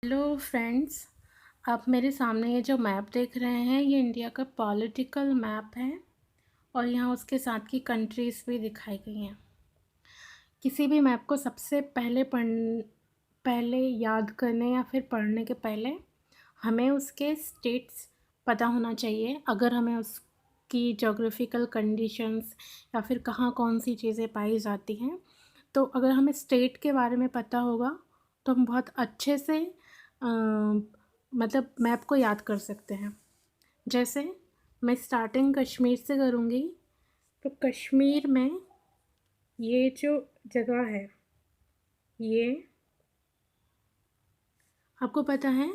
Hello friends. आप मेरे सामने ये जो मैप देख रहे हैं ये इंडिया का पॉलिटिकल मैप है और यहाँ उसके साथ की कंट्रीज़ भी दिखाई गई हैं। किसी भी मैप को सबसे पहले याद करने या फिर पढ़ने के पहले हमें उसके स्टेट्स पता होना चाहिए। अगर हमें उसकी जोग्राफिकल कंडीशंस या फिर कहाँ कौन सी चीज़ें पाई जाती हैं, तो अगर हमें स्टेट के बारे में पता होगा तो हम बहुत अच्छे से मतलब मैप को याद कर सकते हैं। जैसे मैं स्टार्टिंग कश्मीर से करूँगी, तो कश्मीर में ये जो जगह है, ये आपको पता है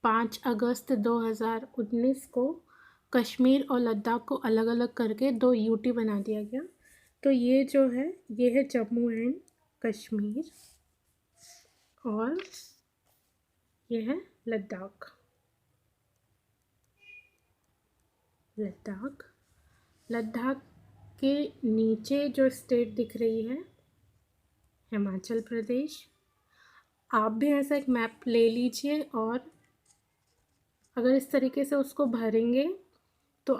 5 अगस्त 2019 को कश्मीर और लद्दाख को अलग अलग करके 2 यूटी बना दिया गया। तो ये जो है ये है जम्मू एंड कश्मीर और ये है लद्दाख। लद्दाख लद्दाख के नीचे जो स्टेट दिख रही है हिमाचल प्रदेश। आप भी ऐसा एक मैप ले लीजिए और अगर इस तरीके से उसको भरेंगे तो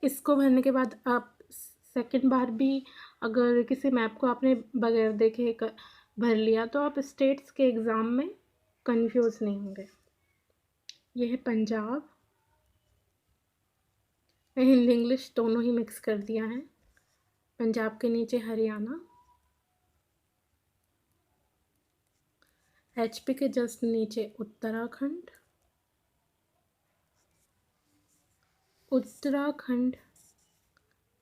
इसको भरने के बाद आप सेकंड बार भी अगर किसी मैप को आपने बगैर देखे भर लिया तो आप स्टेट्स के एग्ज़ाम में कंफ्यूज नहीं होंगे। यह है पंजाब। मैं हिंदी इंग्लिश दोनों ही मिक्स कर दिया है। पंजाब के नीचे हरियाणा, एचपी के जस्ट नीचे उत्तराखंड। उत्तराखंड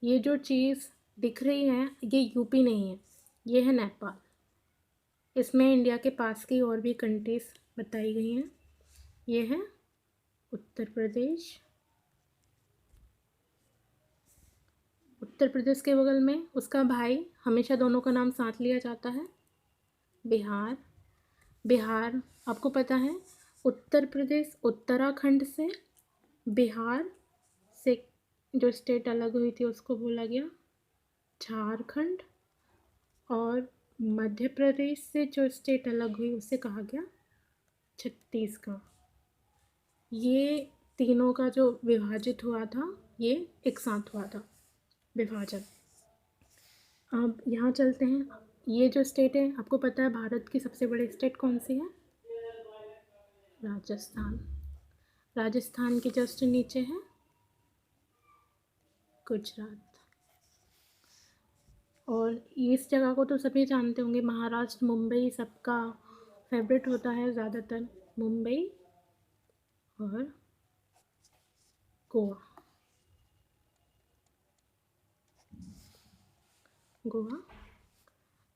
ये जो चीज़ दिख रही है ये यूपी नहीं है, ये है नेपाल। इसमें इंडिया के पास की और भी कंट्रीज़ बताई गई हैं। ये है उत्तर प्रदेश। उत्तर प्रदेश के बगल में उसका भाई, हमेशा दोनों का नाम साथ लिया जाता है, बिहार। बिहार आपको पता है उत्तर प्रदेश उत्तराखंड से बिहार से जो स्टेट अलग हुई थी उसको बोला गया झारखंड, और मध्य प्रदेश से जो स्टेट अलग हुई उसे कहा गया छत्तीसगढ़। ये तीनों का जो विभाजित हुआ था ये एक साथ हुआ था विभाजन। अब यहाँ चलते हैं। ये जो स्टेट है आपको पता है भारत की सबसे बड़ी स्टेट कौन सी है? राजस्थान। राजस्थान के जस्ट नीचे है गुजरात। और इस जगह को तो सभी जानते होंगे, महाराष्ट्र, मुंबई सबका फेवरेट होता है ज़्यादातर, मुंबई और गोवा। गोवा।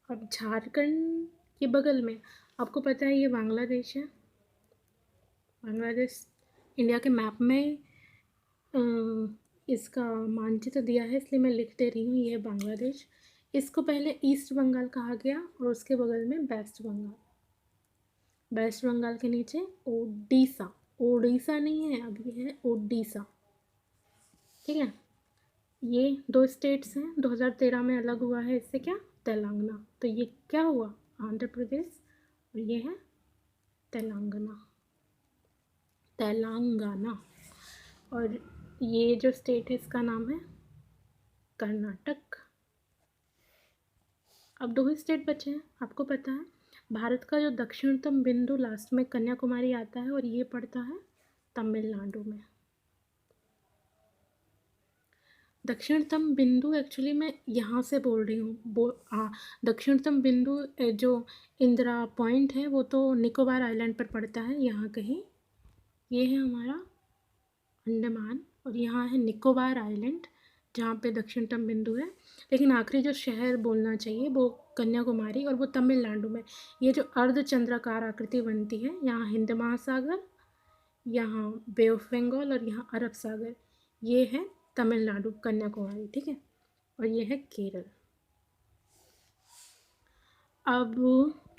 अब झारखंड के बगल में आपको पता है ये बांग्लादेश है। बांग्लादेश इंडिया के मैप में इसका मानचित्र दिया है इसलिए मैं लिख दे रही हूँ, ये बांग्लादेश। इसको पहले ईस्ट बंगाल कहा गया और उसके बगल में वेस्ट बंगाल। वेस्ट बंगाल के नीचे ओडिशा। ओडिशा नहीं है, अभी है ओडिशा। ठीक है, ये 2 स्टेट्स हैं, 2013 में अलग हुआ है इससे क्या, तेलंगाना। तो ये क्या हुआ, आंध्र प्रदेश, और ये है तेलंगाना। तेलंगाना। और ये जो स्टेट है इसका नाम है कर्नाटक। अब 2 ही स्टेट बचे हैं। आपको पता है भारत का जो दक्षिणतम बिंदु लास्ट में कन्याकुमारी आता है और ये पड़ता है तमिलनाडु में। दक्षिणतम बिंदु एक्चुअली मैं यहाँ से बोल रही हूँ, दक्षिणतम बिंदु जो इंदिरा पॉइंट है वो तो निकोबार आइलैंड पर पड़ता है, यहाँ कहीं। ये है हमारा अंडमान और यहाँ है निकोबार आइलैंड जहाँ पे दक्षिणतम बिंदु है। लेकिन आखिरी जो शहर बोलना चाहिए वो कन्याकुमारी, और वो तमिलनाडु में। ये जो अर्धचंद्राकार आकृति बनती है, यहाँ हिंद महासागर, यहाँ बे ऑफ बंगाल और यहाँ अरब सागर, ये है तमिलनाडु कन्याकुमारी। ठीक है, और ये है केरल। अब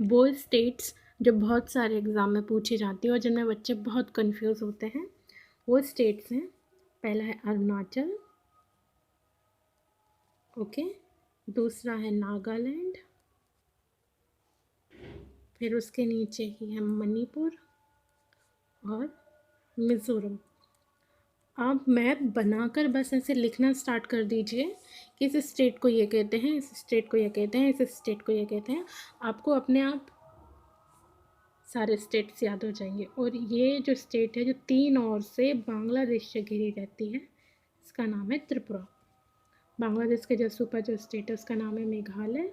वो स्टेट्स जो बहुत सारे एग्ज़ाम में पूछी जाती है और जिनमें बच्चे बहुत कंफ्यूज होते हैं, वो स्टेट्स हैं। पहला है अरुणाचल, ओके। दूसरा है नागालैंड, फिर उसके नीचे ही है मणिपुर, और मिज़ोरम। आप मैप बनाकर बस ऐसे लिखना स्टार्ट कर दीजिए कि इस स्टेट को ये कहते हैं, इस स्टेट को ये कहते हैं, इस स्टेट को ये कहते हैं। आपको अपने आप सारे स्टेट्स याद हो जाएंगे। और ये जो स्टेट है जो 3 ओर से बांग्लादेश से घिरी रहती है, इसका नाम है त्रिपुरा। बांग्लादेश के जस्ट ऊपर जो स्टेट है उसका नाम है मेघालय।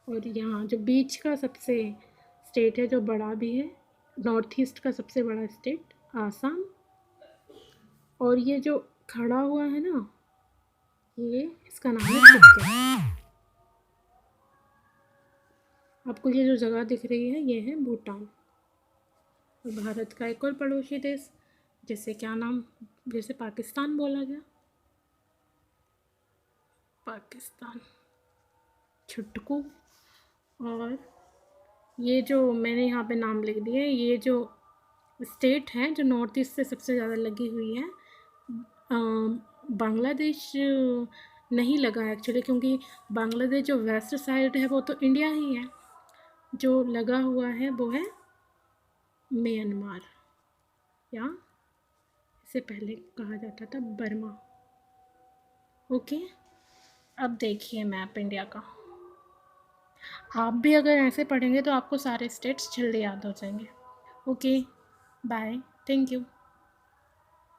और यहाँ जो बीच का सबसे स्टेट है जो बड़ा भी है, नॉर्थ ईस्ट का सबसे बड़ा स्टेट आसाम। और ये जो खड़ा हुआ है ना, ये इसका नाम है सिक्किम। आपको ये जो जगह दिख रही है ये है भूटान। और भारत का एक और पड़ोसी देश, जैसे क्या नाम, जैसे पाकिस्तान बोला गया, पाकिस्तान, छुटकू। और ये जो मैंने यहाँ पे नाम लिख दिए, ये जो स्टेट है जो नॉर्थ ईस्ट से सबसे ज़्यादा लगी हुई है, बांग्लादेश नहीं लगा है एक्चुअली, क्योंकि बांग्लादेश जो वेस्ट साइड है वो तो इंडिया ही है। जो लगा हुआ है वो है म्यांमार, या इसे पहले कहा जाता था बर्मा। ओके, अब देखिए मैप इंडिया का। आप भी अगर ऐसे पढ़ेंगे तो आपको सारे स्टेट्स जल्दी याद हो जाएंगे। Okay, bye, thank you.